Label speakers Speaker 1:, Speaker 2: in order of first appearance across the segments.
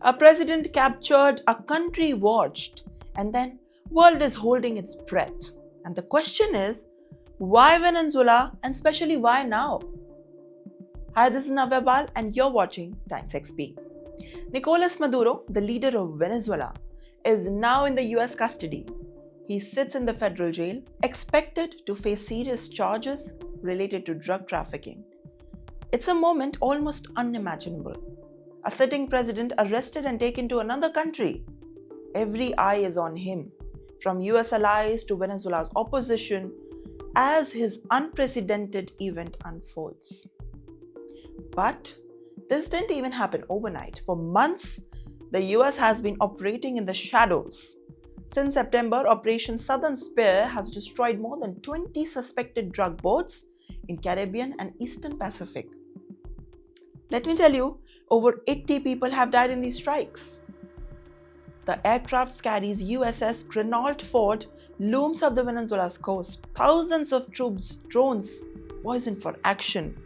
Speaker 1: A president captured, a country watched, and then world is holding its breath. And the question is, why Venezuela and especially why now? Hi, this is Naval and you're watching TimesXP. Nicolás Maduro, the leader of Venezuela, is now in the U.S. custody. He sits in the federal jail, expected to face serious charges related to drug trafficking. It's a moment almost unimaginable. A sitting president arrested and taken to another country. Every eye is on him, from US allies to Venezuela's opposition, as his unprecedented event unfolds. But this didn't even happen overnight. For months, the US has been operating in the shadows. Since September, Operation Southern Spear has destroyed more than 20 suspected drug boats in Caribbean and Eastern Pacific. Let me tell you, over 80 people have died in these strikes. The aircraft carries USS Grenald Ford looms up the Venezuela's coast. Thousands of troops, drones, poisoned for action.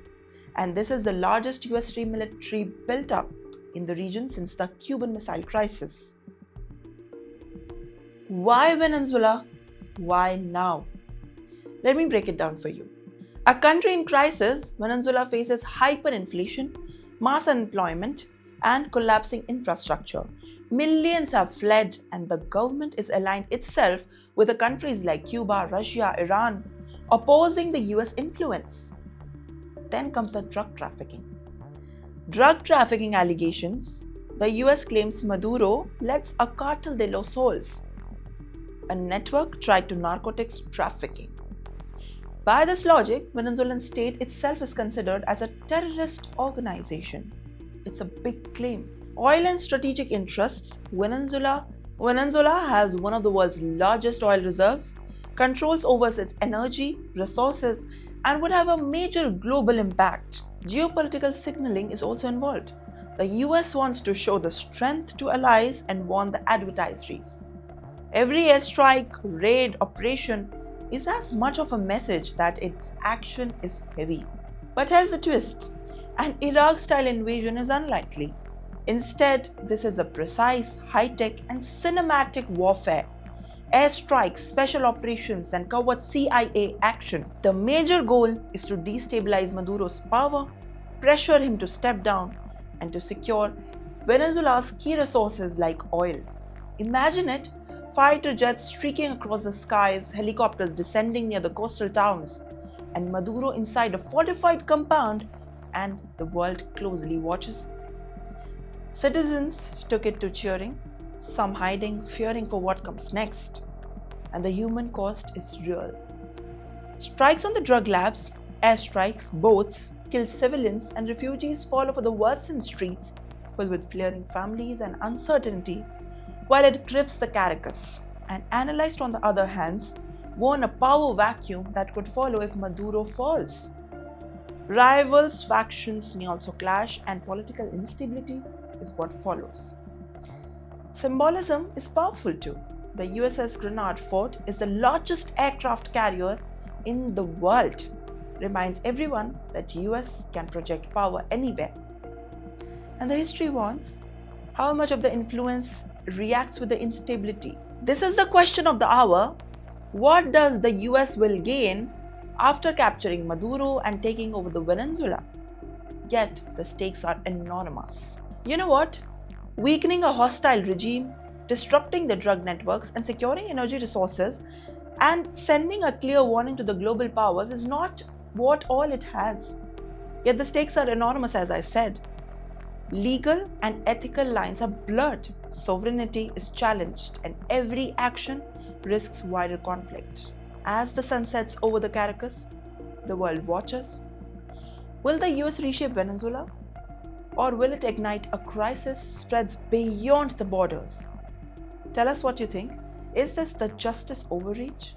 Speaker 1: And this is the largest US military buildup in the region since the Cuban Missile Crisis. Why Venezuela? Why now? Let me break it down for you. A country in crisis, Venezuela faces hyperinflation, mass unemployment, and collapsing infrastructure. Millions have fled, and the government is aligned itself with the countries like Cuba, Russia, Iran, opposing the US influence. Then comes the drug trafficking. Drug trafficking allegations. The US claims Maduro lets a cartel de los soles, a network tied to narcotics trafficking. By this logic, Venezuelan state itself is considered as a terrorist organization. It's a big claim. Oil and strategic interests. Venezuela has one of the world's largest oil reserves, controls over its energy, resources, and would have a major global impact. Geopolitical signaling is also involved. The US wants to show the strength to allies and warn the adversaries. Every airstrike, raid, operation is as much of a message that its action is heavy. But here's the twist. An Iraq-style invasion is unlikely. Instead, this is a precise, high-tech and cinematic warfare. Airstrikes, special operations and covert CIA action. The major goal is to destabilize Maduro's power, pressure him to step down, and to secure Venezuela's key resources like oil. Imagine it. Fighter jets streaking across the skies, helicopters descending near the coastal towns, and Maduro inside a fortified compound, and the world closely watches. Citizens took it to cheering, some hiding, fearing for what comes next. And the human cost is real. Strikes on the drug labs, airstrikes, boats, kill civilians, and refugees fall over the worsened streets filled with fleeing families and uncertainty, while it grips the Caracas. And analyzed on the other hand, warn a power vacuum that could follow if Maduro falls. Rivals, factions may also clash, and political instability is what follows. Symbolism is powerful too. The USS Grenald Ford is the largest aircraft carrier in the world. Reminds everyone that US can project power anywhere. And the history warns how much of the influence reacts with the instability. This is the question of the hour. What does the US will gain after capturing Maduro and taking over the Venezuela? Yet the stakes are enormous. You know what? Weakening a hostile regime, disrupting the drug networks, and securing energy resources, and sending a clear warning to the global powers is not what all it has. Yet the stakes are enormous, as I said. Legal and ethical lines are blurred, sovereignty is challenged, and every action risks wider conflict. As the sun sets over the Caracas, the world watches. Will the US reshape Venezuela? Or will it ignite a crisis spreads beyond the borders? Tell us what you think. Is this the justice overreach?